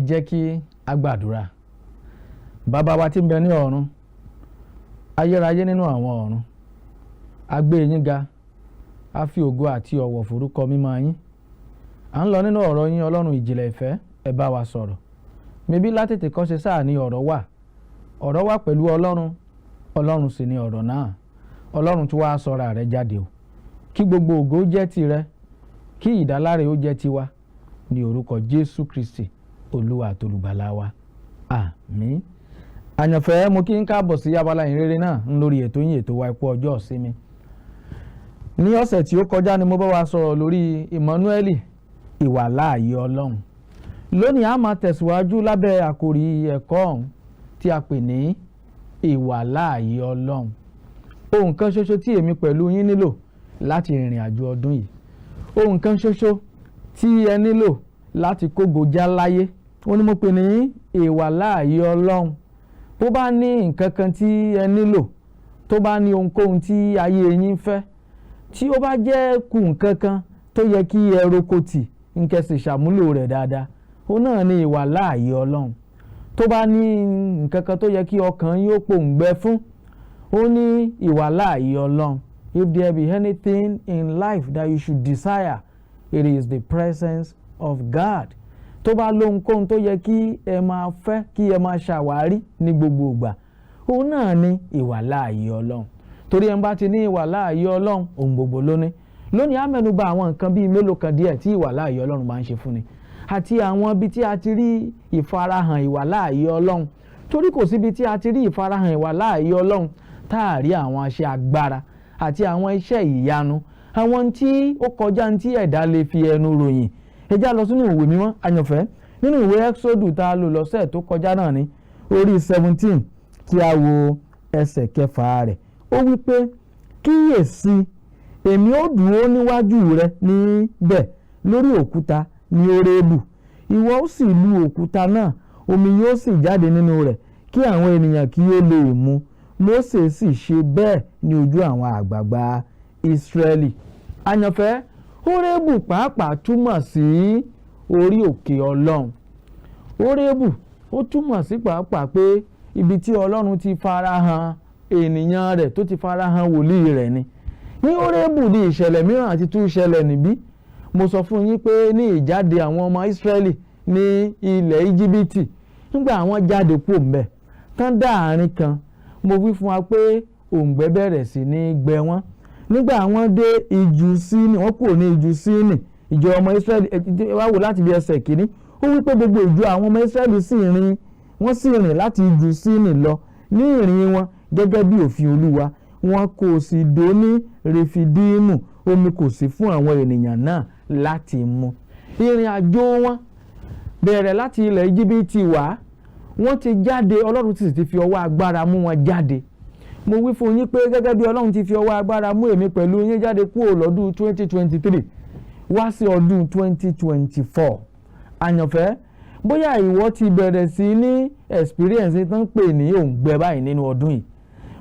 jẹ́ kí a gbàdúrà. Bàbá wa tí ń bẹ ní ọ̀run, ayérayé nínú àwọn ọ̀run, a gbé yín ga, a fi ògo àti ọ̀wọ̀ forúkọ mímọ́ yín. À ń lọ nínú ọ̀rọ̀ yín, Ọlọ́run ìjìnlẹ̀ ìfẹ́, ẹ bá wa sọ̀rọ̀. Mebí látètè kọ́ṣe sáà ni ọ̀rọ̀ wà pẹ̀lú Ọlọ́run, Ọlọ́run sì ni ọ̀rọ̀ náà. Ọlọ́run tí wàá sọ̀rọ̀ rẹ̀ jáde o. Kí gbogbo ògo jẹ́ tirẹ̀, kí ìdáláre ó jẹ́ tiwa, ní orúkọ Jésù Kristi, Olúwa àti Olùgbàlà wa. Àmín. Àyànfẹ́, mo kí n káàbọ̀ sí abala ìhìnrere náà lórí ètò yín, ètò wa ẹ kú ọjọ́ ìsinmi. Ní ọ̀sẹ̀ tí ó kọjá ni mo bá wa sọ̀rọ̀ lórí Emmanuel, ìwàláàyè Ọlọ́run. Lónìí a máa tẹ̀síwájú lábẹ́ àkòrí ẹ̀kọ́ ọ̀hún tí a pè ní ìwàláàyè Ọlọ́run. Ohun kan ṣoṣo tí èmi pẹ̀lú yín nílò láti rìnrìn àjò ọdún yìí. Ohun kan ṣoṣo tí ẹ nílò láti kógo já láyé. Ó ní mo pè ní ìwàláàyè Ọlọ́run. Bó bá ní nǹkan kan tí ẹ nílò, tó bá ní ohunkóhun tí ayé yín fẹ́, tí ó bá jẹ́ kù nǹkan kan tó yẹ kí ẹ rokotì nkẹ́ sì ṣàmúlò rẹ̀ dáadáa, ó náà ní ìwàláàyè Ọlọ́run. Tó bá ní nǹkan kan tó yẹ kí ọkàn yín ó pòǹgbẹ fún, ó ní ìwàláàyè Ọlọ́run. If there be anything in life that you should desire, it is the presence of God. Tó bá lóhunkóhun tó yẹ kí ẹ máa fẹ́, kí ẹ máa ṣàwárí ní gbogbo ìgbà, ó náà ní ìwàláàyè Ọlọ́run. Torí ẹ bá ti ní ìwàláàyè Ọlọ́run, ohun gbogbo ló ní. Lónìí a mẹ́nubà àwọn nǹkan bíi mélòó kan díẹ̀ tí ìwàláàyè Ọlọ́run máa ń ṣe fún ni, àti àwọn ibi tí a ti rí ìfarahàn ìwàláàyè Ọlọ́run. Torí kò síbi tí a ti rí ìfarahàn ìwàláàyè Ọlọ́run táàrí àwọn iṣẹ́ agbára àti àwọn iṣẹ́ ìyanu, àwọn tí ó kọjá tí ẹ̀dá lè fi ẹnu ròyìn. Ẹ já lọ sínú ìwé mímọ́ àyànfẹ́, nínú ìwé Exodus tá a lò lọ́sẹ̀ tó kọjá náà ní orí 17 kí a wo ẹsẹ̀ 6 rẹ̀. Ó wí pé, kíyèsí, èmi ó dúró níwájú rẹ níbẹ̀ lórí òkúta ní Hórébù. Ìwọ ó sì lu òkúta náà, omi yóò sì jáde nínú rẹ̀, kí àwọn ènìyàn kí ó lè mu. Mósè sì ṣe bẹ́ẹ̀ ní ojú àwọn àgbààgbà Ísírẹ́lì. Àyànfẹ́, Hórébù pàápàá túmọ̀ sí orí òkè Ọlọ́run. Hórébù ó túmọ̀ sí pàápàá pé ibi tí Ọlọ́run ti farahàn ènìyàn rẹ̀, tó ti farahàn wòlíì rẹ̀ ni. Ní Hórébù ní ìṣẹ̀lẹ̀ mìíràn àti tún ṣẹlẹ̀ níbí. Mo sọ fún yín pé ní ìjáde àwọn ọmọ Ísírẹ́lì ní ilẹ̀ Íjíbítì, nígbà àwọn jáde kúrò ńbẹ̀ tán dá àárín kan, mo wí fún wa pé òǹgbẹ bẹ̀rẹ̀ sí ní gbẹ wọ́n. Nígbà wọ́n dé ijù Síínì, wọ́n kúrò ní ijù Síínì, ìjọ ọmọ Ísírẹ́lì wá wò láti bí ẹsẹ̀ kìíní. Ó wí pé gbogbo ìjọ àwọn ọmọ Ísírẹ́lì sì rìn láti ijù Síínì lọ ní ìrìn wọn gẹ́gẹ́ bí òfin Olúwa. Wọn kò sì dó ní Refidimu, omi kò sí fún àwọn ènìyàn náà láti mu. Ìrìn àjò wọn bẹ̀rẹ̀ láti ilẹ̀ Íjíbítì wá. Wọ́n ti jáde, Ọlọ́run sì ti fi ọwọ́ agbára mú wọn jáde. Mo wí fún yín pé gẹ́gẹ́ bí Ọlọ́run ti fi ọwọ́ agbára mú èmi pẹ̀lú yín jáde kúrò lọ́dún 2023 wá sí ọdún 2024. Àyànfẹ́, bóyá ìwọ ti bẹ̀rẹ̀ sí ní experience tán pè ní òǹgbẹ báyìí nínú ọdún yìí.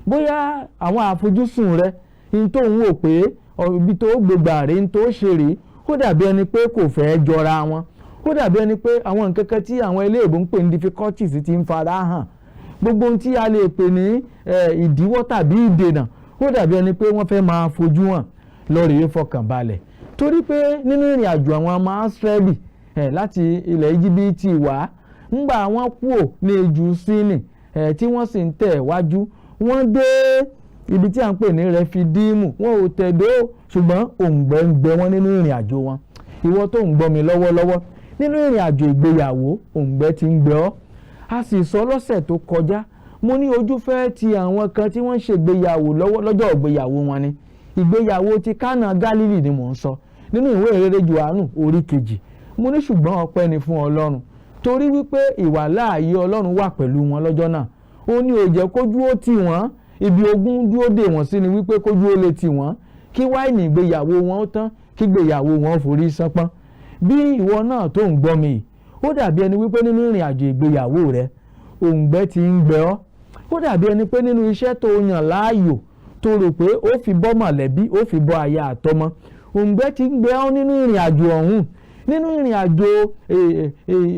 Bóyá àwọn àfojúsùn rẹ, in tó ń wò pé ibi tó gbégbà rè, in tó ṣe rè, ó dàbí ẹni pé kò fẹ́ jọra wọn. Ó dàbí ẹni pé àwọn nǹkan kan tí àwọn eléèbó ń pè ní difficulties ti ń fara hàn. Gbogbo ohun tí a lè pè ní ìdíwọ́ tàbí ìdènà, ó dàbí ẹni pé wọ́n fẹ́ máa fojú hàn. Lọ́rẹ̀ẹ́ fọkànbalẹ̀. Torí pé nínú ìrìn àjò àwọn ọmọ Ísírẹ́lì láti ilẹ̀ Íjíbítì wá, ńgbà wọ́n kúrò ní ijù Síínì tí wọ́n sì ń tẹ̀ wájú, wọ́n dé ibi tí a ń pè ní Refidimu. Wọn ò tẹ̀dó, ṣùgbọ́n òǹgbẹ ń gbẹ wọ́n nínú ìrìn àjò wọn. Ìwọ tó ń gbọ́ mi lọ́wọ́lọ́wọ́, nínú ìrìn àjò ìgbéyàwó, òǹgbẹ ti ń gbẹ ọ́. A sì sọ lọ́sẹ̀ tó kọjá, mo ní ojú fẹ́ ti àwọn kan tí wọ́n ń ṣègbéyàwó lọ́jọ́ ìgbéyàwó wọn ni. Ìgbéyàwó ti Kánà Gálílì ni mò ń sọ, nínú ìwé ìhìnrere Jòhánù orí 2. Mo ní ṣùgbọ́n ọpẹ́ ni fún Ọlọ́run, torí wípé ìwàláàyè Ọlọ́run wà pẹ̀lú wọn lọ́jọ́ náà. Ó ní ó jẹ́ kójú ó tì wọ́n, ibi ogun dúró dè wọ́n sí ni wípé kójú ó lè tì wọ́n, kí wáìnì ìgbéyàwó wọn ó tán, kí ìgbéyàwó wọn forí sánpọ́n. Bí ìwọ náà tó ń gbọ́ mi, ó dàbí ẹni wípé nínú ìrìn àjò ìgbéyàwó rẹ, òǹgbẹ ti ń gbẹ ọ́. Ó dàbí ẹni pé nínú iṣẹ́ tó yàn láàyò, tó rò pé ó fi bọ́ mọ̀lẹ́bí, ó fi bọ́ aya àtọmọ, òǹgbẹ ti ń gbẹ ọ́ nínú ìrìn àjò ọ̀hún. nínú ìrìn àjò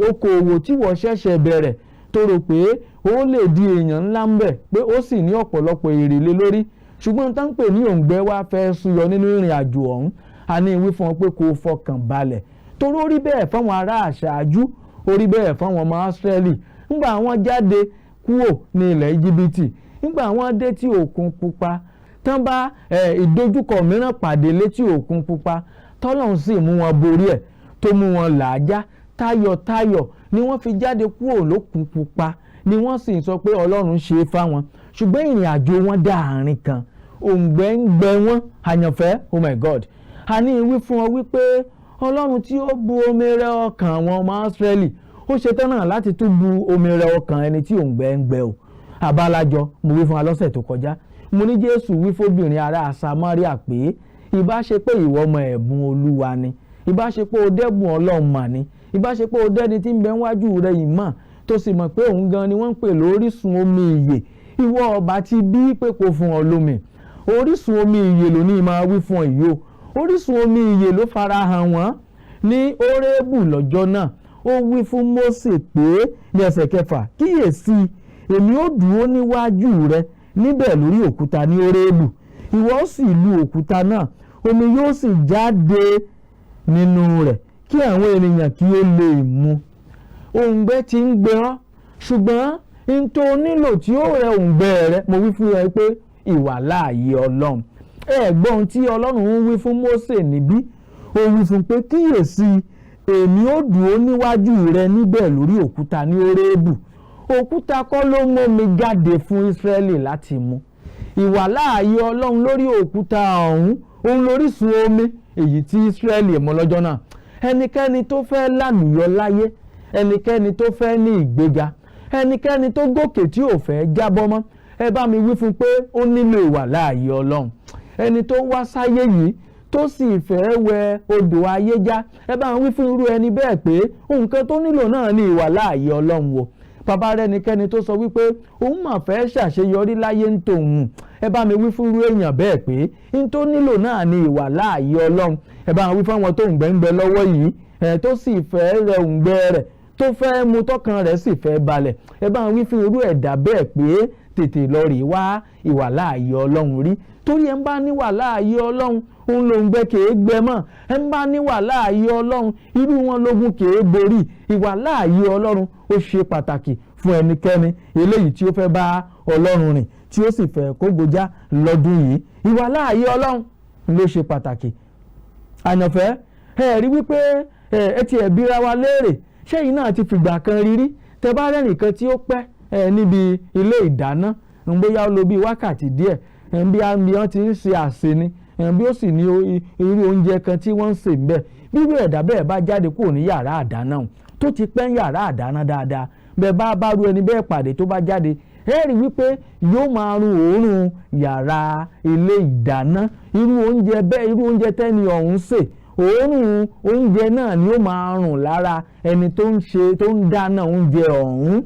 okòòwò tí wọ́n ṣẹ̀ṣẹ̀ bẹ̀rẹ̀ tó rò pé ó lè di èèyàn ńlá ń bẹ̀ pé ó sì ní ọ̀pọ̀lọpọ̀ èrè lé lórí ṣùgbọ́n tá ń pè ní òǹgbẹ wá fẹ́ súyọ nínú ìrìn àjò ọ̀hún a ní ìwí fún ọ pé kó fọkàn balẹ̀ torí ó rí bẹ́ẹ̀ fáwọn ará àṣáájú ó rí bẹ́ẹ̀ fáwọn ọmọ Ísírẹ́lì nígbà wọ́n jáde kúrò ní ilẹ̀ Íjíbítì nígbà wọ́n dé tí òkun pupa tán bá ìdojúkọ mìíràn pàdé létí òkun pupa tọ́lọ́run sì mú wọn borí ẹ̀ tó mú wọn làájá tayọ̀tayọ̀ ni wọ́n fi jáde kúrò lókun pupa ni wọ́n sì sọ pé Ọlọ́run ṣe é fáwọn ṣùgbọ́n ìrìn àjò wọn dá àárín kan òǹgbẹ ń gbẹ wọn àyànfẹ́ oh my God a ní ìwí fún ọ wípé Ọlọ́run tí ó bu omi rẹ ọkàn àwọn ọmọ Ísírẹ́lì ó ṣetán náà láti tún bu omi rẹ ọkàn ẹni tí òǹgbẹ ń gbẹ o àbálájọ mo wí fún wa lọ́sẹ̀ tó kọjá mo ní Jésù wí fóbìnrin ará Samaria pé ìbá ṣe pé ìwọ ọmọ ẹ̀bùn Olúwa ni ìbá ṣe pé o dẹ́bùn Ọlọ́run mà ni ìbá ṣe pé o dẹ́ni tí ń bẹ níwájú rẹ yìí mọ̀ tó sì mọ̀ pé òun gan ni wọ́n ń pè lórísun omi ìyè ìwọ ọba ti bí pé kò fún ọ lómi orísun omi ìyè ló ní máa wí fún ọ yìí o orísun omi ìyè ló farahàn wọ́n ní Hórébù lọ́jọ́ náà ó wí fún Mósè pé ní ẹsẹ̀ 6 kíyèsí èmi ó dúró níwájú rẹ níbẹ̀ lórí òkúta ní Hórébù ìwọ ó sì lu òkúta náà omi yóò sì jáde nínú rẹ̀ kí àwọn ènìyàn kí ó lè mu òǹgbẹ tí ń gbẹ ọ́ ṣùgbọ́n n tó nílò tí ó rẹ òǹgbẹ rẹ mo wí fún ẹ pé ìwàláàyè Ọlọ́run ẹ̀gbọ́n tí Ọlọ́run ń wí fún Mósè níbí ó wí fún pé kíyèsí èmi ó dúró níwájú rẹ níbẹ̀ lórí òkúta ní Hórébù òkúta kọ́ ló mú mi jáde fún Ísírẹ́lì láti mu ìwàláàyè Ọlọ́run lórí òkúta ọ̀hún òun lórísun omi èyí tí Ísírẹ́lì mú lọ́jọ́ náà ẹnikẹ́ni tó fẹ́ lálùyọ láyé ẹnikẹ́ni tó fẹ́ ní ìgbéga ẹnikẹ́ni tó gòkè tí ò fẹ́ jábọ́ mọ́ ẹ bá mi wí fún pé ó nílò ìwàláàyè Ọlọ́run ẹni tó wá sáyé yìí tó sì fẹ́ wẹ odò ayé já ẹ bá wí fún irú ẹni bẹ́ẹ̀ pé nǹkan tó nílò náà ní ìwàláàyè Ọlọ́run wò bàbá rẹ nìkẹ́ni tó sọ wípé òun mà fẹ́ ṣàṣeyọrí láyé ń tòun ẹ bá mi wí fún irú èèyàn bẹ́ẹ̀ pé n tó nílò náà ní ìwàláàyè Ọlọ́run ẹ bá wí fún àwọn tó ń gbẹ́ngbẹ́ lọ́wọ́ yìí tó sì fẹ́ rẹ òǹgbẹ rẹ̀ tó fẹ́ mu tọkàn rẹ̀ sì fẹ́ balẹ̀ ẹ bá wí fún irú ẹ̀dá bẹ́ẹ̀ pé tètè lọ rè wá ìwàláàyè Ọlọ́run rí torí ẹ ń bá ní ìwàláàyè Ọlọ́run òun lòǹgbẹ kèé gbẹ mọ́ ẹ ń bá ní ìwàláàyè Ọlọ́run irú wọn lógun kèé borí ìwàláàyè Ọlọ́run ó ṣe pàtàkì fún ẹnikẹ́ni eléyìí tí ó fẹ́ bá Ọlọ́run rìn tí ó sì fẹ́ kó gojá lọ́dún yìí ìwàláàyè Ọlọ́run ló ṣe pàtàkì àyànfẹ́ ẹ rí wípé ẹ ti ẹ̀bíra wa léèrè ṣẹ́yìn náà ti fìgbà kan rírí tẹ bá rẹ́nìkan tí ó pẹ́ níbi ilé ìdáná bóyá ó lò bí wákàtí díẹ̀ bí wọ́n ti ń ṣe àsè ni bí ó sì ní irú oúnjẹ kan tí wọ́n ń sè ń bẹ̀ bí irú ẹ̀dá bẹ́ẹ̀ bá jáde kúrò ní yàrá àdáná tó ti pẹ́ ń yàrá àdáná dáadáa bẹ́ẹ̀ bá rú ẹni bẹ́ẹ̀ pàdé tó bá jáde ẹ rí wípé yóò máa rún òórùn yàrá ilé ìdáná irú oúnjẹ tẹ́ni ọ̀hún sè òórùn oúnjẹ náà ni ó máa rùn lára ẹni tó ń dáná oúnjẹ ọ̀hún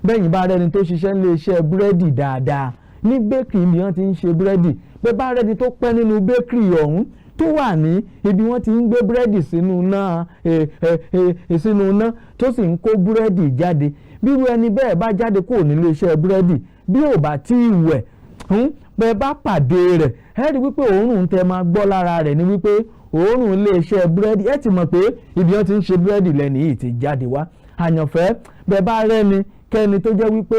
bẹ́yìn bá rẹni tó ṣiṣẹ́ nílé iṣẹ́ búrẹ́dì dáadáa ní bakery ni wọ́n ti ń ṣe búrẹ́dì bẹ́ẹ̀ bá rẹni tó pẹ́ nínú bakery ọ̀hún tó wà ní ibi wọ́n ti ń gbé búrẹ́dì sínú iná tó sì ń kó búrẹ́dì jáde bírú ẹni bẹ́ẹ̀ bá jáde kúrò nílé iṣẹ́ búrẹ́dì bí ò bá tí ì wẹ̀ bẹ́ẹ̀ bá pàdé rẹ̀ ẹ rí wípé òórùn tẹ máa gbọ́ lára rẹ̀ ni wípé òórùn ilé iṣẹ́ búrẹ́dì ẹ ti mọ̀ pé ibi wọ́n ti ń ṣe búrẹ́dì lẹ́ni yìí ti jáde wá àyànfẹ́ bẹ́ẹ̀ bá rẹ́ni kẹ́ni tó jẹ́ wípé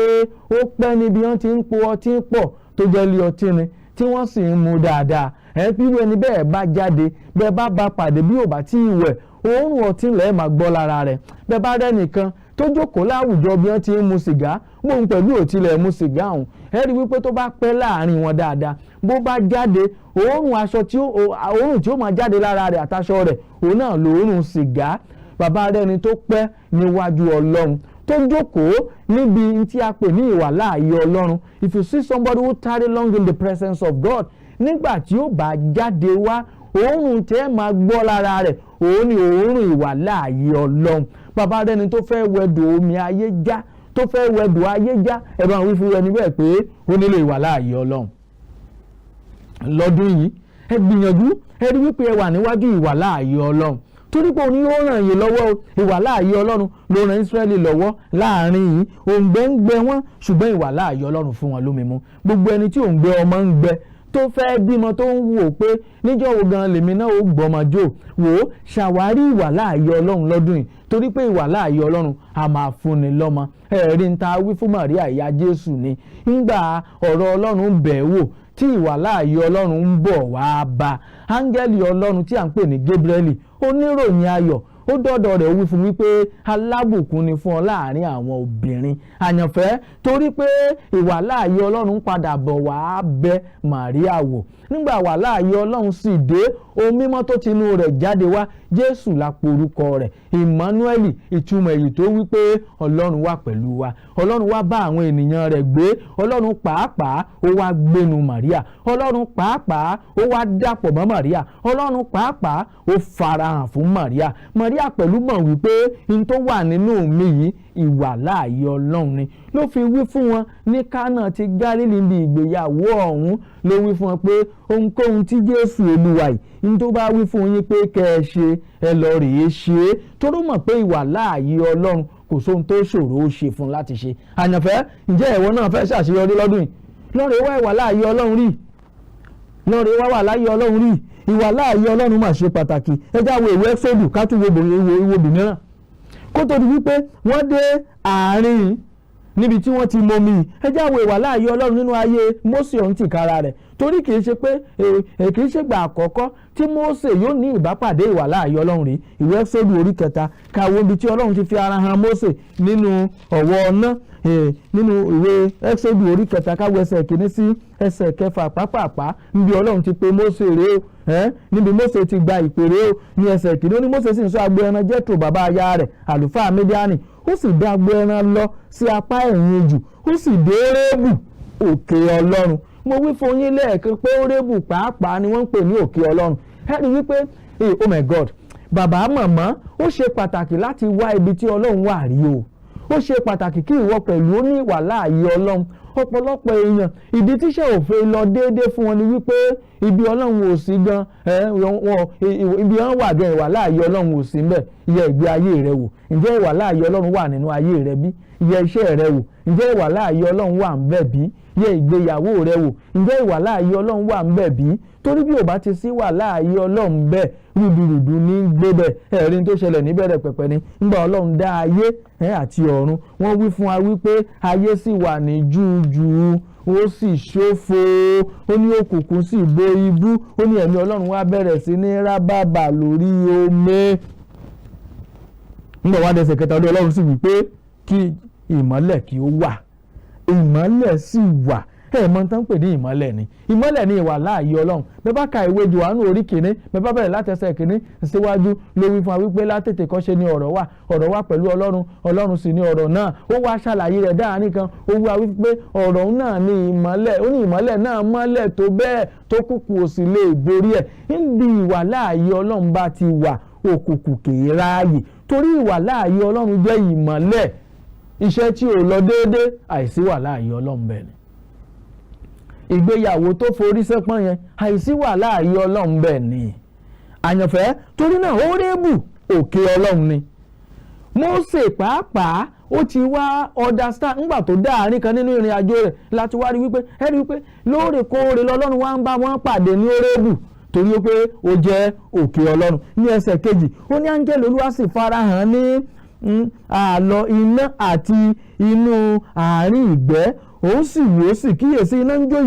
ó pẹ́ níbi wọ́n ti ń po ọtí pọ̀ tó jẹ́ ilé ọtí ni tí wọ́n sì ń mu dáadáa bírú ẹni bẹ́ẹ̀ bá jáde bẹ́ẹ̀ bá pàdé bí ò bá tí ì wẹ̀ òórùn ọtí lẹ́ẹ̀ máa gbọ́ lára rẹ̀ bẹ́ẹ̀ bá rẹ́nìkan tó jókòó láwùjọ bí wọ́n ti ń mu sìgá bóun pẹ̀lú òtílẹ̀ mu sìgá ọ̀hún ẹ rí wípé tó bá pẹ́ láàrin wọn dáadáa bó bá jáde òórùn tí ó máa jáde lára rẹ̀ àtàṣọ rẹ̀ òun náà lòórùn sìgá bàbá rẹ̀ ni tó pẹ́ níwájú Ọlọ́run tó jókòó níbi tí a pè ní ìwàláàyè Ọlọ́run if you see somebody who tarry long in the presence of God nígbà tí ó bá jáde wá òórùn tẹ́ máa gbọ́ lára rẹ̀ òun ni òórùn ìwàláàyè Ọlọ́run bàbá rẹni tó fẹ́ wẹ̀dò omi ayé já tó fẹ́ wẹ̀dò ayé já ẹ bá wí fún ẹni bẹ́ẹ̀ pé ó nílò ìwàláàyè Ọlọ́run lọ́dún yìí ẹ gbìyànjú ẹ rí wípé ẹ wà níwájú ìwàláàyè Ọlọ́run torí pé òun yóò ràn yín lọ́wọ́. Ìwàláàyè Ọlọ́run ló ràn Ísírẹ́lì lọ́wọ́ láàrin yìí. òǹgbẹ ń gbẹ wọ́n ṣùgbọ́n ìwàláàyè Ọlọ́run fún wọn lómi mu. gbogbo ẹni tí òǹgbẹ ọmọ ń gbẹ tó fẹ́ bímọ tó ń wò pé níjọ́ wo gan lèmi náà ó gbọ́mọjò wò ó ṣàwárí ìwàláàyè Ọlọ́run lọ́dún yìí torí pé ìwàláàyè Ọlọ́run a máa fúnni lọ́mọ. ẹ̀rí ń ta wí fún Màríà ìyá Jésù ni ńgbà ọ̀rọ̀ Ọlọ́run bẹ̀ wò tí ìwàláàyè Ọlọ́run ń bọ̀ wá bá áńgẹ́lì Ọlọ́run tí à ń pè ní Gabriel oníròyìn ayọ̀ ó dọ́dọ̀ rẹ̀ wí fún wípé alábùkún ni fún ọ láàrin àwọn obìnrin àyànfẹ́ torí pé ìwàláàyè Ọlọ́run padà bọ̀ wá bẹ̀ Màríà wò nígbà ìwàláàyè Ọlọ́run sì dé ohun mímọ́ tó tinú rẹ̀ jáde wá Jésù la porúkọ rẹ̀ Emmanuel ìtumọ̀ èyí tó wípé Ọlọ́run wà pẹ̀lú wa Ọlọ́run wá bá àwọn ènìyàn rẹ̀ gbé Ọlọ́run pàápàá ó wá gbénu Màríà Ọlọ́run pàápàá ó wá dàpọ̀ mọ́ Màríà Ọlọ́run pàápàá ó farahàn fún Màríà Màríà pẹ̀lú mọ̀ wípé n tó wà nínú mi yìí ìwàláàyè Ọlọ́run ni ló fi wí fún wọn ní Kánà ti Gálílì bí ìgbéyàwó ọ̀hún ló wí fún wọn pé ohunkóhun tí Jésù Olúwa yìí n tó bá wí fún yín pé kẹ́ ẹ ṣe ẹ lọ rèé ṣe é torí mọ̀ pé ìwàláàyè Ọlọ́run kò sóhun tó ṣòro ó ṣe fún láti ṣe. àyànfẹ́ ǹjẹ́ ìwọ náà fẹ́ ṣàṣeyọrí lọ́dún yìí lọ́rẹ̀ wá ìwàláàyè Ọlọ́run rí lọ́rẹ̀ wá ìwàláàyè Ọlọ́run rí ìwàláàyè Ọlọ́run mà ṣe pàtàkì. ẹ jáwé ìwé Ẹ́kísódù ká tún wo obìnrin kó tó di wípé wọ́n dé àárín níbi tí wọ́n ti mọmi ẹ jáwé ìwàláàyè Ọlọ́run nínú ayé Mósè ọ̀hún tìkára rẹ̀ torí kìí ṣe pé kìí ṣe gbà àkọ́kọ́ tí Mósè yóò ní ìbápàdé ìwàláàyè Ọlọ́run rí. ìwé Ẹ́kísódù orí 3 káwọ́ ibi tí Ọlọ́run ti fi ara hàn Mósè nínú ọ̀wọ́ ọ̀nà nínú ìwé Ẹ́kísódù orí 3 káwọ́ ẹsẹ̀ kìíní sí ẹsẹ̀ 6 pàápàá níbi Ọlọ́run ti pe Mósè rèé o níbi Mósè ti gba ìpè rèé o ní ẹsẹ̀ kìíní ó ní Mósè sì ń sọ agbo ẹran Jétro bàbá aya rẹ̀ àlùfáà Mídíánì ó sì dá agbo ẹran lọ sí apá ẹ̀yìn ejù ó sì dé Órébù òkè Ọlọ́run. mo wí fún yín lẹ́ẹ̀kan pé Órébù pàápàá ni wọ́n ń pè ní òkè Ọlọ́run. ẹ rí wípé oh my God bàbá màmá ó ṣe pàtàkì láti wá ibi tí Ọlọ́run wà rí o ó ṣe pàtàkì kí ìwọ pẹ̀lú ó ní ìwàláàyè Ọlọ́run. ọ̀pọ̀lọpọ̀ èèyàn ìdí tíṣẹ́ òfin lọ déédéé fún wọn ni wípé ibi Ọlọ́run ò sí gan ibi wọn wà gan ìwàláàyè Ọlọ́run ò sí ńbẹ̀. yẹ ìgbé ayé rẹ wò ǹjẹ́ ìwàláàyè Ọlọ́run wà nínú ayé rẹ bí? yẹ iṣẹ́ rẹ wò ǹjẹ́ ìwàláàyè Ọlọ́run wà ńbẹ̀ bí? yẹ ìgbéyàwó rẹ wò ǹjẹ́ ìwàláàyè Ọlọ́run wà ńbẹ̀ bí? torí bí ò bá ti sí ìwàláàyè Ọlọ́run bẹ́ẹ̀ rúdurùdu ní gbé bẹ́ẹ̀ ẹ̀rí tó ṣẹlẹ̀ níbẹ̀rẹ̀ pẹ̀pẹ̀ ni ńgbà Ọlọ́run dá ayé àti ọ̀run wọ́n wí fún wa wípé ayé sì wà ní jújù ó sì ṣófo ó ní òkùnkùn sì bo ibú ó ní ẹ̀mí Ọlọ́run wá bẹ̀rẹ̀ sí ní rábàbà lórí omi. ńgbà wá dẹsẹ̀ kẹta ọdún Ọlọ́run sì wí pé kí ìmọ́lẹ̀ kí ó wà ìmọ́lẹ̀ sì wà. mọ̀ tán pè ní ìmọ́lẹ̀ ni ìwàláàyè Ọlọ́run. bẹ́ẹ̀ bá ka ìwé Jòhánù orí 1 bẹ́ẹ̀ bá bẹ̀rẹ̀ láti ẹsẹ̀ 1 síwájú ló wí fún wa wípé látètè kọ́ṣe ni ọ̀rọ̀ wà pẹ̀lú Ọlọ́run Ọlọ́run sì ni ọ̀rọ̀ náà ó wá ṣàlàyé rẹ̀ dáhàní kan ó wí wa wípé ọ̀rọ̀ náà ni ìmọ́lẹ̀ ó ní ìmọ́lẹ̀ náà mọ́lẹ̀ tó bẹ́ẹ̀ tó kúkú ò sì lè borí ẹ̀. níbi ìwàláàyè Ọlọ́run bá ti wà òkùnkùn kìí ráàyè torí ìwàláàyè Ọlọ́run jẹ́ ìmọ́lẹ̀. iṣẹ́ tí ò lọ déédéé àìsí ìwàláàyè Ọlọ́run bẹ́ẹ̀ ni. ìgbéyàwó tó forí sẹ́pọ̀n yẹn àìsí ìwàláàyè Ọlọ́run bẹ́ẹ̀ ni. àyànfẹ́ torí náà Órébù òkè Ọlọ́run ni. Mósè pàápàá ó ti wá understand ńgbà tó dá àárín kan nínú ìrìn àjò rẹ̀ láti wá rí wípé lóòrèkóòrè lọ́lọ́run wá ń bá wọn pàdé ní Órébù torí pé ó jẹ́ òkè Ọlọ́run. ní ẹsẹ̀ 2 ó ní áńgẹ́lì Olúwa sì farahàn ní àlọ́ iná àti inú àárín ìgbẹ́ òun sì wò ó sì kíyèsí iná ń jó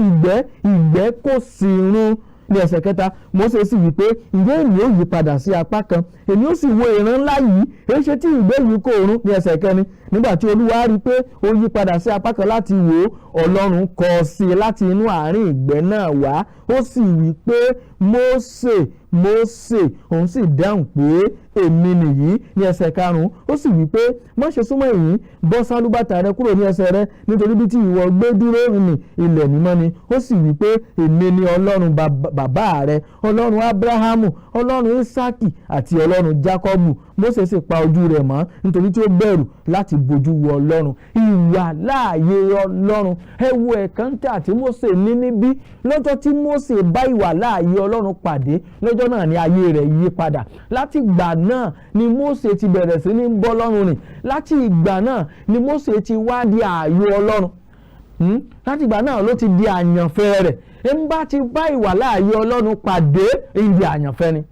ìgbẹ́ kò sì run. ní ẹsẹ̀ 3 Mósè sì wí pé ǹjẹ́ èmi ó yí padà sí apá kan èmi ó sì wo ìran ńlá yìí èyí ṣe tí ìgbẹ́ yìí kò run. ní ẹsẹ̀ 4 nígbà tí Olúwa rí i pé ó yí padà sí apá kan láti wò ó Ọlọ́run kọ sí i láti inú àárín ìgbẹ́ náà wá ó sì wí pé Mósè òun sì dáhùn pé èmi nìyí. ní ẹsẹ̀ 5 ó sì wí pé má ṣe súnmọ́ èyí bọ́ sálúbàtà rẹ kúrò ní ẹsẹ̀ rẹ nítorí bí tí ìwọ gbé dúró ní ilẹ̀ mímọ́ ni. ó sì wí pé èmi ni Ọlọ́run bàbá rẹ Ọlọ́run Ábúráhámù Ọlọ́run Ísákì àti Ọlọ́run Jákọ́bù. Mósè sì pa ojú rẹ̀ mọ́ nítorí tí ó bẹ̀rù láti bojú wo Ọlọ́run. ìwàláàyè Ọlọ́run ẹ wo ẹ̀kántà tí Mósè ní níbí lọ́jọ́ tí Mósè bá ìwàláàyè Ọlọ́run pàdé lọ́jọ́ lọ́jọ́ náà ni ayé rẹ̀ yí padà. Láti ìgbà náà ni Mósè ti bẹ̀rẹ̀ sí ní bọ́ Ọlọ́run rìn. Láti ìgbà náà ni Mósè ti wá di ààyò Ọlọ́run. Láti ìgbà náà ló ti di àyànfẹ́ rẹ̀. Ń bá ti bá ìwàláàyè Ọlọ́run pàdé ìdí àyànfẹ́ ni.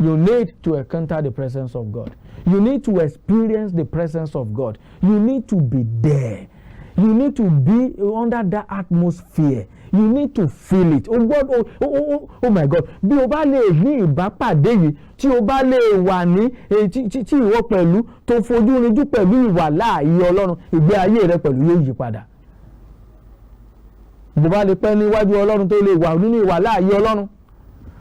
You need to encounter the presence of God. You need to experience the presence of God. You need to be there. You need to be under that atmosphere. You need to feel it. Oh God, oh my God. Bí o bá lè ní ìbápàdé yìí, tí o bá lè wà ní tí ìwọ pẹ̀lú tó fojú rinjú pẹ̀lú ìwàláàyè Ọlọ́run, ìgbé ayé rẹ pẹ̀lú yóò yí padà. Bó bá lè pẹ́ níwájú Ọlọ́run tó lè wà nínú ìwàláàyè Ọlọ́run.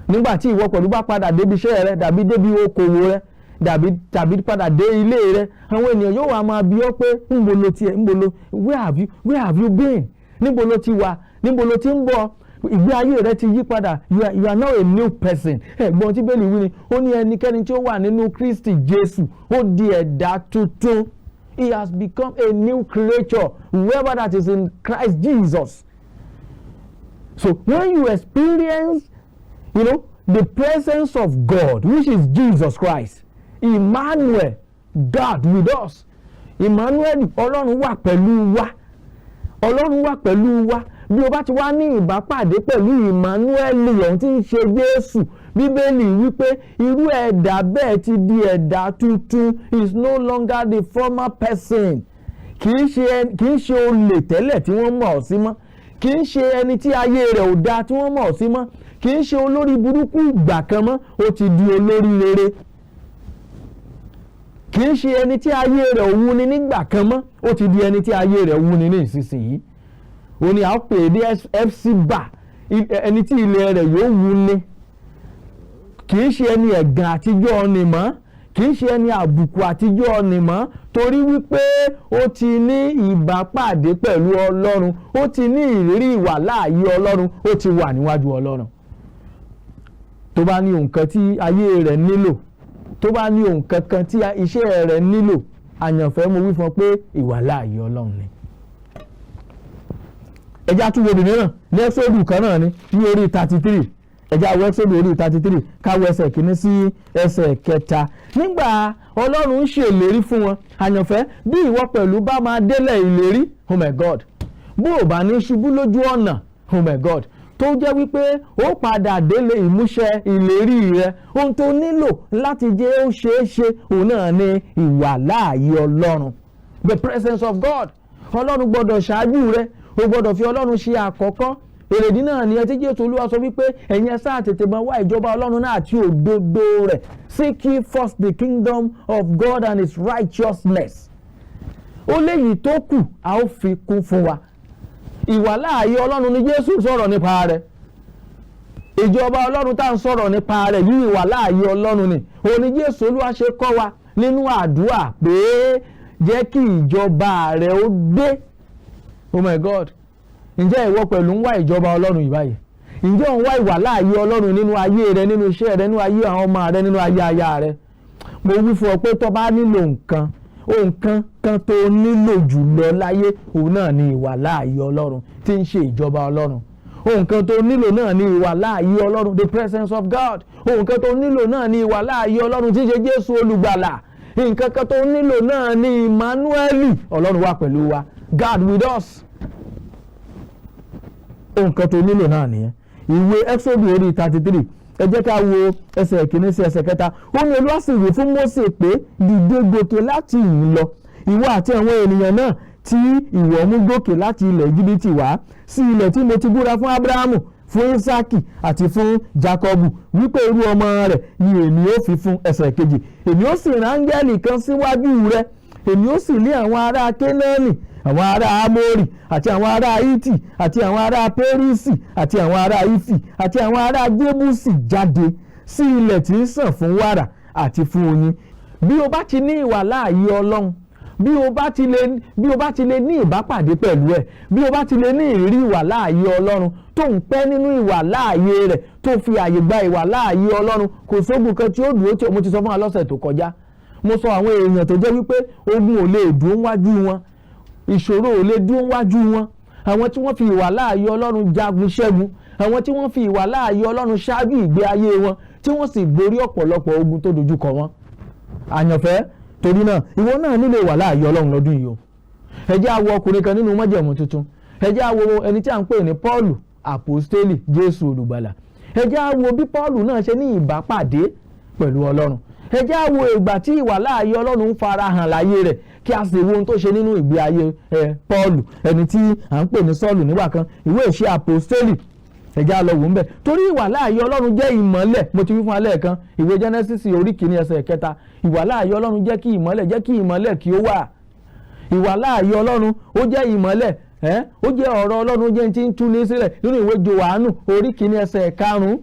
Nígbà tí ìwọ pẹ̀lú bá padà débi iṣẹ́ rẹ, dàbí débi okòwò rẹ, tàbí padà dé ilé rẹ, àwọn ènìyàn yóò wá máa bi ọ́ pé ńbo lo tiẹ̀, where have you been? Níbo lo ti wà? Níbo lo ti ń bọ̀? Ìgbé ayé rẹ ti yí padà. You are now a new person. Ẹ̀gbọ́n tí Bẹ́ẹ̀lì wí ni, ó ní ẹnikẹ́ni tí ó wà nínú Kristi Jésù, ó di ẹ̀dá tuntun. He has become a new creature, whoever that is in Christ Jesus. So when you experience, the presence of God, which is Jesus Christ, Emmanuel, God with us. Emmanuel, Ọlọ́run wà pẹ̀lú wa. Ọlọ́run wà pẹ̀lú wa. Bí o bá ti wá ní ìbápàdé pẹ̀lú Emmanuel ọ̀hún tí ń ṣe Jésù, Bíbélì wípé irú ẹ̀dá bẹ́ẹ̀ ti di ẹ̀dá tuntun, is no longer the former person. Kì í ṣe olè tẹ́lẹ̀ tí wọ́n mọ̀ ọ́ sí mọ́. Kì í ṣe ẹni tí ayé rẹ̀ ò dáa tí wọ́n mọ̀ ọ́ sí mọ́. Kì í ṣe olórí burúkú ìgbà kan mọ́, ó ti di olórí rere. Kì í ṣe ẹni tí ayé rẹ̀ ò wuni nígbà kan mọ́, ó ti di ẹni tí ayé rẹ̀ wuni ní ìsinsìnyí. Ó ní a ó pè é ní FC bar, ẹni tí ilé rẹ̀ yóò wuni. Kì í ṣe ẹni ẹ̀gàn àtijọ́ ni mọ́, kì í ṣe ẹni àbùkù àtijọ́ ni mọ́, torí wípé ó ti ní ìbápàdé pẹ̀lú Ọlọ́run, ó ti ní ìrírí ìwàláàyè Ọlọ́run, ó ti wà níwájú Ọlọ́run. Tó bá ní nǹkan tí ayé rẹ̀ nílò, tó bá ní nǹkan kan tí iṣẹ́ rẹ̀ nílò, àyànfẹ́ mo wí fún ọ pé ìwàláàyè Ọlọ́run ni. Ẹja tún wo mìíràn ní ẹ́písódù kan náà ní orí 33. Ẹja wo ẹ́písódù orí 33 káwọ ẹsẹ̀ kìíní sí ẹsẹ̀ kẹta. Nígbà Ọlọ́run ń ṣèlérí fún wọn, àyànfẹ́ bí ìwọ pẹ̀lú bá máa délẹ̀ ìlérí, oh my God, bó o bá ní ṣubú lójú ọ̀nà, oh my God, tó jẹ́ wípé ó padà délé ìmúṣẹ ìlérí rẹ, ohun tó nílò láti jẹ́ ó ṣeé ṣe òun náà ni ìwàláàyè Ọlọ́run, the presence of God. Ọlọ́run gbọ́dọ̀ ṣáájú rẹ, o gbọ́dọ̀ fi Ọlọ́run ṣe àkọ́kọ́. Èrèdí náà ni ẹtí Jésù Olúwa sọ wípé ẹ̀yin ẹ sáà tètè máa wá ìjọba Ọlọ́run náà àti òdodo rẹ̀. Seek ye first the kingdom of God and his righteousness. Ó léyìí tó kù a ó fi kún fún wa. Ìwàláàyè Ọlọ́run ni Jésù sọ̀rọ̀ nípa rẹ̀. Ìjọba Ọlọ́run tá à ń sọ̀rọ̀ nípa rẹ̀ yìí ìwàláàyè Ọlọ́run ni. Òun ni Jésù Olúwa ṣe kọ́ wa nínú àdúrà pé jẹ́ kí ìjọba rẹ̀ ó dé. Oh my God. Ǹjẹ́ ìwọ pẹ̀lú ń wá ìjọba Ọlọ́run yìí báyìí? Ǹjẹ́ ò ń wá ìwàláàyè Ọlọ́run nínú ayé rẹ, nínú iṣẹ́ rẹ, nínú ayé àwọn ọmọ rẹ, nínú ayé aya rẹ? Mo wí fún ọ pé tó bá nílò nǹkan kan tó nílò jùlọ láyé, òun náà ni ìwàláàyè Ọlọ́run tí ń ṣe ìjọba Ọlọ́run. Ohun kan tó nílò náà ni ìwàláàyè Ọlọ́run, the presence of God. Ohun kan tó nílò náà ni ìwàláàyè Ọlọ́run tí ń ṣe Jésù olùgbàlà. Nǹkan kan tó nílò náà ni Emmanuel, Ọlọ́run wà pẹ̀lú wa, God with us. Ohun kan tó nílò náà nìyẹn. Ìwé Ẹ́kísódù orí 33, ẹ jẹ́ ká wo ẹsẹ̀ kìíní sí ẹsẹ̀ kẹta. Ó ní Olúwa sì wí fún Mósè pé dìde gòkè láti ìhín lọ, ìwọ àti àwọn ènìyàn náà tí ìwọ mú gòkè láti ilẹ̀ Íjíbítì wá sí ilẹ̀ tí mo ti búra fún Ábúráhámù, fún Ísákì àti fún Jákọ́bù wípé irú ọmọ rẹ̀ ni èmi ó fi fún. Ẹsẹ̀ kejì, èmi ó sì rán áńgẹ́lì kan síwájú rẹ, èmi ó sì lé àwọn ará Kénáánì, àwọn ará Amórì àti àwọn ará Hítì àti àwọn ará Pérísì àti àwọn ará Ífì àti àwọn ará Jébúsì jáde sí ilẹ̀ tí ń sàn fún wàrà àti fún oyin. Bí o bá ti ní ìwàláàyè Ọlọ́run, bí o bá ti lè ní ìbápàdé pẹ̀lú ẹ̀, bí o bá ti lè ní ìrírí ìwàláàyè Ọlọ́run tó ń pẹ́ nínú ìwàláàyè rẹ̀, tó fi àyè gba ìwàláàyè Ọlọ́run, kò sógun kan tí ó dúró tí mo ti sọ fún wa lọ́sẹ̀ tó kọjá. Mo sọ àwọn èèyàn tó jẹ́ wípé ogun ò lè dúró wájú wọn, ìṣòro ò lè dúró wájú wọn. Àwọn tí wọ́n fi ìwàláàyè Ọlọ́run jagun ṣẹ́gun, àwọn tí wọ́n fi ìwàláàyè Ọlọ́run ṣáájú ìgbé ayé wọn tí wọ́n sì borí ọ̀pọ̀lọpọ̀ ogun tó dojúkọ wọn. Àyànfẹ́, torí náà ìwọ náà nílò ìwàláàyè Ọlọ́run lọ́dún yìí o. Ẹ jẹ́ á wo ọkùnrin kan nínú májẹ̀mú tuntun. Ẹ jẹ́ á wo ẹni tí à ń pè ní Pọ́ọ̀lù àpòstélì Jésù olùgbàlà. Ẹ jẹ́ á wo bí Pọ́ọ̀lù náà ṣe ní ìbápàdé pẹ̀lú Ọlọ́run. Ẹ jẹ́ á wo ìgbà tí ìwàláàyè Ọlọ́run ń farahàn láyé rẹ̀ kí a sì wo ohun tó ṣe nínú ìgbé ayé Pọ́ọ̀lù, ẹni tí à ń pè ní Sọ́ọ̀lù nígbà kan. Ìwé ìṣe àpòstélì, ẹ jẹ́ á lọ wò ń bẹ̀. Torí ìwàláàyè Ọlọ́run jẹ́ ìmọ́lẹ̀, mo ti wí fún alẹ́ kan, ìwé Genesis orí kìíní ẹsẹ̀ kẹta. Ìwàláàyè Ọlọ́run jẹ́ kí ìmọ́lẹ̀ kí ó wà. Ìwàláàyè Ọlọ́run ó jẹ́ ìmọ́lẹ̀, ó jẹ́ ọ̀rọ̀ Ọlọ́run, ó jẹ́ tí ń túlé sílẹ̀ nínú ìwé Jòhánù orí kìíní ẹsẹ̀ karùn-ún.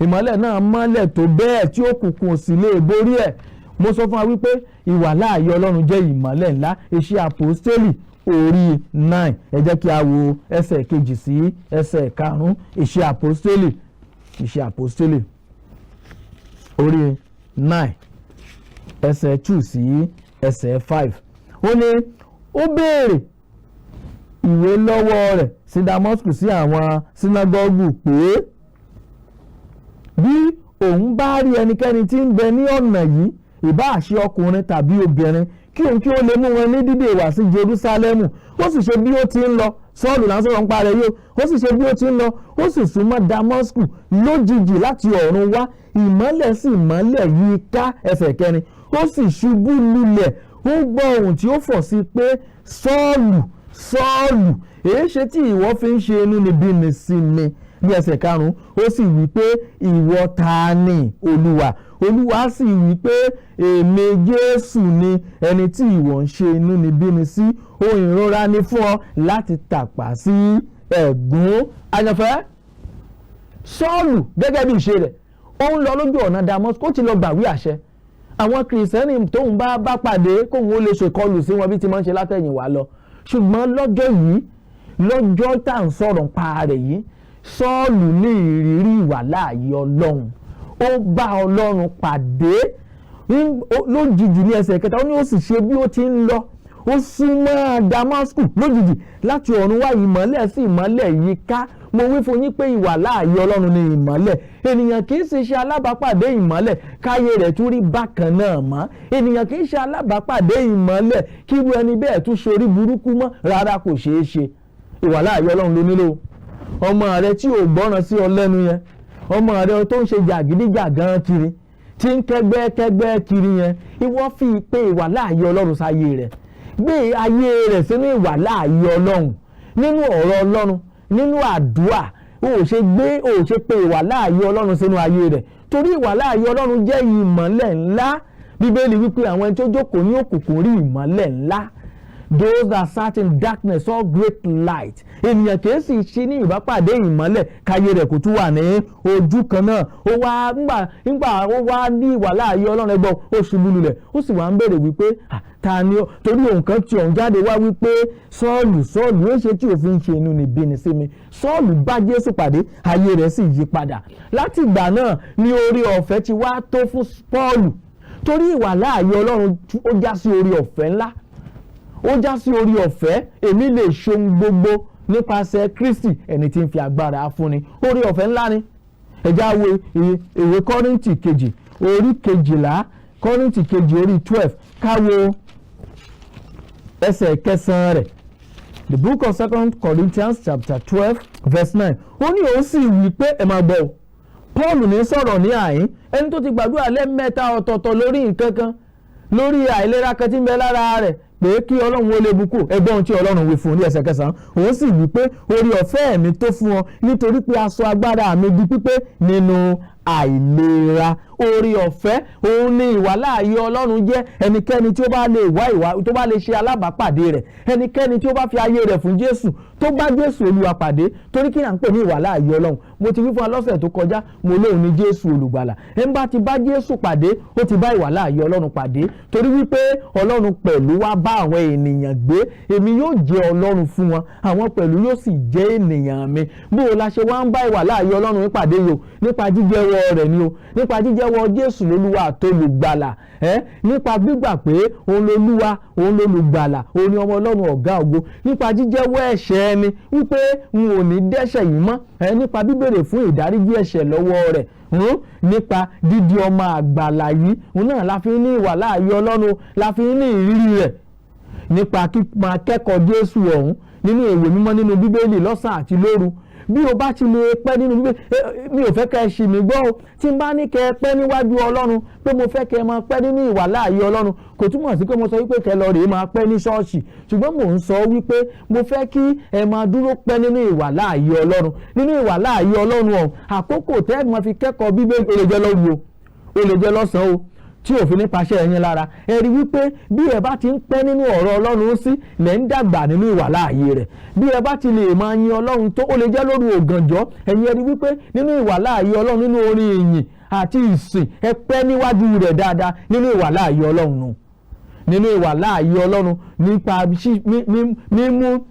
Ìmọ́lẹ̀ náà mọ́lẹ̀ tó bẹ́ẹ̀ tí òkùnkùn sì lè borí ẹ̀. Mo sọ fún wa wípé ìwàláàyè Ọlọ́run jẹ́ ìmọ́lẹ̀ ńlá. Iṣẹ́ àpòstélì orí 9, ẹ jẹ́ kí a wo ẹsẹ̀ kejì sí ẹsẹ̀ karùn-ún. Iṣẹ́ àpòstélì orí 9 ẹsẹ̀ 2 sí ẹsẹ̀ 5. Ó ní ó béèrè ìwé lọ́wọ́ rẹ̀ sí Damasku sí àwọn sínágọ́gù pé bí òun bá rí ẹnikẹ́ni tí ń bẹ ní ọ̀nà yìí, ìbá ṣe ọkùnrin tàbí obìnrin, kí òun kí ó lè mú wọn ní dídè wá sí Jerúsálẹ́mù. Ó sì ṣe bí ó ti ń lọ, Sọ́ọ̀lù là ń sọ̀rọ̀ ń parẹ́ yìí, ó sì ṣe bí ó ti ń lọ, ó sì súnmọ́ Damasku lójijì láti ọ̀run wá, ìmọ́lẹ̀ sì mọ́lẹ̀ yí ká. Ẹsẹ̀ 4, ó sì ṣubú lulẹ̀, ó gbọ́ ohùn tí ó fọ̀ sí pé Sọ́ọ̀lù, Sọ́ọ̀lù, èéṣe tí ìwọ fi ń ṣe inúnibíni sí mi? Ní ẹsẹ̀ 5, ó sì wí pé ìwọ ta ni, Olúwa? Olúwa sì wí pé èmi Jésù ni ẹni tí ìwọ ń ṣe inúnibíni sí. Ohun ìrora ni fún ọ láti tàpá sí ẹ̀gún. Àyànfẹ́, Sọ́ọ̀lù gẹ́gẹ́ bí ìṣe rẹ̀, ó ń lọ lójú ọ̀nà Damasku, ó ti lọ gbàwí àṣẹ. Àwọn kìrìsìtẹ́nì tóun bá pàdé kóun ó lè ṣèkọlù sí wọn bí ti máa ń ṣe látẹ̀yìnwá lọ. Ṣùgbọ́n lọ́jọ́ yìí, lọ́jọ́ tá à ń sọ̀rọ̀ pa rẹ̀ yìí, Sọ́ọ̀lù ní ìrírí ìwàláàyè Ọlọ́run. Ó bá Ọlọ́run pàdé lójijì ní ẹsẹ̀ 3. Ó ní ó sì ṣe bí ó ti ń lọ, ó súnmọ́ Damasku lójijì láti ọ̀run wá, ìmọ́lẹ̀ sí ìmọ́lẹ̀ yí ká. Mo wí fún yín pé ìwàláàyè Ọlọ́run ni ìmọ́lẹ̀. Ènìyàn kì í sì ṣe alábàápàdé ìmọ́lẹ̀ káyé rẹ̀ tún rí bákan náà mọ́. Ènìyàn kì í ṣe alábàápàdé ìmọ́lẹ̀ kí irú ẹni bẹ́ẹ̀ tún ṣorí burúkú mọ́. Rárá, kò ṣeé ṣe. Ìwàláàyè Ọlọ́run ló nílò. Ọmọ rẹ tí ò gbọ́ràn sí ọ lẹ́nu yẹn, ọmọ rẹ tó ń ṣe jàgídíjàgan kiri, tí ń kẹ́gbẹ́ kiri yẹn, ìwọ fi pé ìwàláàyè Ọlọ́run sáyé rẹ̀. Gbé ayé rẹ̀ sínú ìwàláàyè Ọlọ́run, nínú ọ̀rọ̀ Ọlọ́run, nínú àdúrà. O ò ṣe pé ìwàláàyè Ọlọ́run sínú ayé rẹ̀, torí ìwàláàyè Ọlọ́run jẹ́ ìmọ́lẹ̀ ńlá. Bíbélì wípé àwọn ẹni tó jókòó ní òkùnkùn rí ìmọ́lẹ̀ ńlá. Those that sat in darkness saw great light. Ènìyàn kìí sì ṣe ní ìbápàdé ìmọ́lẹ̀ káyé rẹ̀ kò tún wà ní ojú kan náà. Ó wá nígbà ó wá ní ìwàláàyè Ọlọ́run ẹgbọ́, ó ṣubú lulẹ̀, ó sì wá ń béèrè wípé ta ni ó, torí òun kan tí òun jáde wá wípé Sọ́ọ̀lù, Sọ́ọ̀lù, ó ṣe tí òfin ṣe inúnibíni sí mi. Sọ́ọ̀lù bá Jésù pàdé, ayé rẹ̀ sì yí padà. Láti ìgbà náà ni oore ọ̀fẹ́ ti wá tó fún Pọ́ọ̀lù, torí ìwàláàyè Ọlọ́run ó já sí oore ọ̀fẹ́ ńlá. Ó já sí orí ọ̀fẹ́, èmi lè ṣohun gbogbo nípasẹ̀ Kristi ẹni tí ń fi agbára fúnni. Orí ọ̀fẹ́ ńlá ni. Ẹ já wo ìwé Kọ́ríńtì kejì orí 12, Kọ́ríńtì kejì orí 12, ká wo ẹsẹ̀ 9 rẹ̀. The book of 2 Corinthians chapter 12 verse 9. Ó ní òun sì wí pé, ẹ máa gbọ́, Paul ní sọ̀rọ̀ ní àyín, ẹni tó ti gbàdúrà lẹ́ẹ̀mẹ́ta ọ̀tọ̀ọ̀tọ̀ lórí nǹkan kan, lórí àìlera kan tí ń bẹ lára rẹ̀, pé kí Ọlọ́run ó lè bùkún. Ẹgbọ́n tí Ọlọ́run wí fún ní ẹsẹ̀ 9, òun sì wí pé orí ọ̀fẹ́ mi tó fún ọ, nítorí pé aṣọ agbára mi di pípé nínú àìlera. Orí ọ̀fẹ́ òun ni ìwàláàyè Ọlọ́run jẹ́. Ẹnikẹ́ni tí ó bá lè tó bá lè ṣe alábàápàdé rẹ̀, ẹnikẹ́ni tí ó bá fi ayé rẹ̀ fún Jésù, tó bá Jésù Olúwa pàdé, torí kí à ń pè ní ìwàláàyè Ọlọ́run. Mo ti wí fún alọ́sẹ̀ tó kọjá, mo lóun ní Jésù olùgbàlà. Ẹ ń bá ti bá Jésù pàdé, ó ti bá ìwàláàyè Ọlọ́run pàdé, torí wípé Ọlọ́run pẹ̀lú wá bá àwọn ènìyàn gbé. Èmi yóò jẹ́ Ọlọ́run fún wọn, àwọn pẹ̀lú yóò sì jẹ́ ènìyàn mi. Bó o la ṣe wá ń bá ìwàláàyè Ọlọ́run pàdé yìí, nípa jíjẹ lọ́wọ́ rẹ̀ ni o, nípa jíjẹ́wọ́ Jésù lólúwa àtolùgbàlà, nípa gbígbà pé òun lolúwa, òun lolùgbàlà, òun ni ọmọ Ọlọ́run ọ̀gá ògo, nípa jíjẹ́wọ́ ẹ̀ṣẹ̀ ẹni wípé n ò ní dẹ́ṣẹ̀ yìí mọ́, nípa bíbèrè fún ìdáríjì ẹ̀ṣẹ̀ lọ́wọ́ rẹ̀, nípa dídi ọmọ àgbàlà yìí, òun náà la fi ní ìwàláàyè Ọlọ́run, la fi ní ìrírí rẹ̀, nípa máa kẹ́kọ̀ọ́ Jésù ọ̀hún nínú ìwé mímọ́ nínú Bíbélì lọ́sàn àti lóru. Bí o bá ti lè pẹ́ nínú Bíbélì, mi ò fẹ́ kẹ́ ẹ ṣì mí gbọ́ o, tí n bá ní kẹ́ ẹ pẹ́ níwájú Ọlọ́run, pé mo fẹ́ kẹ́ ẹ máa pẹ́ nínú ìwàláàyè Ọlọ́run, kò túmọ̀ sí pé mo sọ wípé kẹ́ lọ rèé máa pẹ́ ní ṣọ́ọ̀ṣì, ṣùgbọ́n mò ń sọ wípé mo fẹ́ kí ẹ máa dúró pẹ́ nínú ìwàláàyè Ọlọ́run. Nínú ìwàláàyè Ọlọ́run ọ̀hún, àkókò tẹ́ ẹ máa fi kẹ́kọ̀ọ́ Bíbélì, ó lè jẹ́ lóru o, ó lè jẹ́ lọ́sàn-án o, tí òfin nípa ṣe ẹ̀yin lára. Ẹ rí wípé bí ẹ bá ti ń pẹ́ nínú ọ̀rọ̀ Ọlọ́run sí, lẹ̀ ń dàgbà nínú ìwàláàyè rẹ̀. Bí ẹ bá ti lè máa yin Ọlọ́run tó, ó lè jẹ́ lóru ògànjọ́, ẹ̀yin ẹ rí wípé nínú ìwàláàyè Ọlọ́run, nínú orin ìyìn àti ìsìn, ẹ pẹ́ níwájú rẹ̀ dáadáa nínú ìwàláàyè Ọlọ́run nù. Nínú ìwàláàyè Ọlọ́run, nípa mímú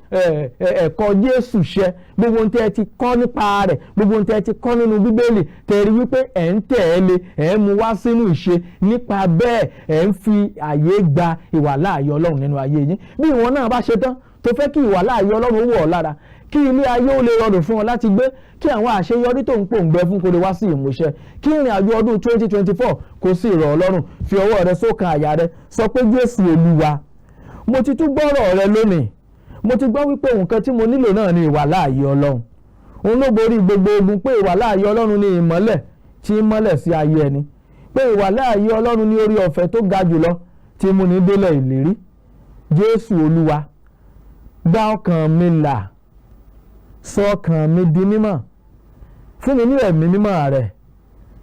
ẹ̀kọ́ Jésù ṣẹ, gbogbo ohun tí ẹ ti kọ́ nípa rẹ̀, gbogbo ohun tí ẹ ti kọ́ nínú Bíbélì, tẹ́ rí wípé ẹ̀ ń tẹ̀lé, ẹ̀ ń mú wá sínú ìṣe, nípa bẹ́ẹ̀ ẹ̀ ń fi àyè gba ìwàláàyè Ọlọ́run nínú ayé yín. Bí ìwọ náà bá ṣe tán tó fẹ́ kí ìwàláàyè Ọlọ́run wọ̀ ọ́ lára, kí ilé ayé ó lè rọrùn fún ọ láti gbé, kí àwọn àṣeyọrí tó ń pòǹgbẹ fún kó lè wá sí ìmúṣẹ, kí ìrìn àjò ọdún 2024 kó sì rọ̀ ọ́ lọ́rùn, fi ọwọ́ rẹ sókàn àyà rẹ, sọ pé Jésù Olúwa, mo ti tún gbọ́rọ̀ rẹ lónìí, mo ti gbọ́ wípé nǹkan tí mo nílò náà ni ìwàláàyè Ọlọ́run. Òun ló borí gbogbo ogun, pé ìwàláàyè Ọlọ́run ni ìmọ́lẹ̀ tí ń mọ́lẹ̀ sí ayé ẹni, pé ìwàláàyè Ọlọ́run ni orí ọ̀fẹ́ tó ga jùlọ tí mú ní délẹ̀ ìlérí. Jésù Olúwa, gbá ọkàn mi là, sọ ọkàn mi di mímọ́, fún mi ní ẹ̀mí mímọ́ rẹ̀,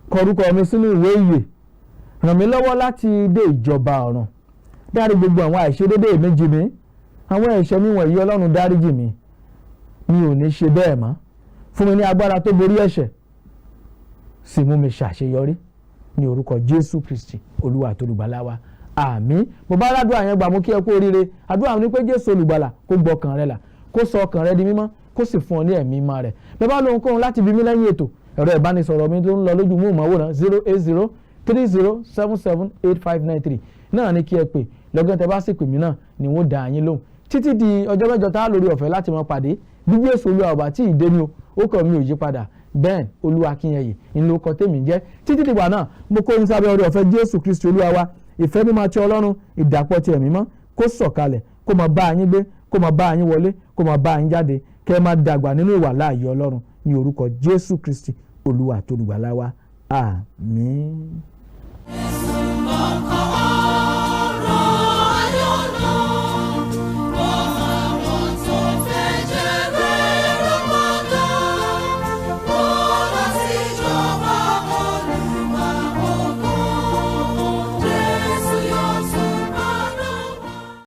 kọ orúkọ mi sínú ìwé ìyè, ràn mí lọ́wọ́ láti dé ìjọba ọ̀run, dárí gbogbo àwọn àìṣedéédé mi jì mí, àwọn ẹ̀ṣẹ̀ mi wọ̀nyí Ọlọ́run dáríjì mi, mi ò ní ṣe bẹ́ẹ̀ mọ́, fún mi ní agbára tó borí ẹ̀ṣẹ̀, sì mú mi ṣàṣeyọrí ní orúkọ Jésù Kristi Olúwa àti Olùgbàlà wa, àmín. Mo bá rádùn àyẹn gbà, mo kí ẹ kú oríire. Àdúrà mi ni pé Jésù Olùgbàlà kó gbọ́ ọkàn rẹ là, kó sọ ọkàn rẹ di mímọ́, kó sì fún ọ ní ẹ̀mí mímọ́ rẹ̀. Bẹ́ẹ̀ bá lóhun kóhun láti bí mi lẹ́yìn ètò, ẹ̀rọ ìbánisọ̀rọ̀ mi tó ń lọ lójú móhùnmáwòrán 08030778593 náà ni kí ẹ pè, lọ́gán tẹ bá sì pè mí náà ni wọ́n dá yín lóhùn. Títí di ọjọ́ mẹ́jọ tá a lórí ọ̀fẹ́ láti máa pàdé, bí Jésù Olúwa ọba tí ìdé ni o, ó kàn mí ò yí padà, bẹ́ẹ̀ Olúwa Akinyeye ìlú ọkọ̀ tèmi jẹ́. Títí dìgbà náà, mo kó yín sábẹ́ orí ọ̀fẹ́ Jésù Kristi Olúwa wa, ìfẹ́ mímọ́ ti Ọlọ́run, ìdàpọ̀ ti ẹ̀mí mọ́, kó sọ̀kalẹ̀, kó máa bá yín gbé, kó máa bá yín wọlé, kó máa bá yín jáde, kẹ́ ẹ máa dàgbà nínú ìwàláàyè Ọlọ́run ní orúkọ Jésù Kristi Olúwa àti Olùgbàlà wa, àmín.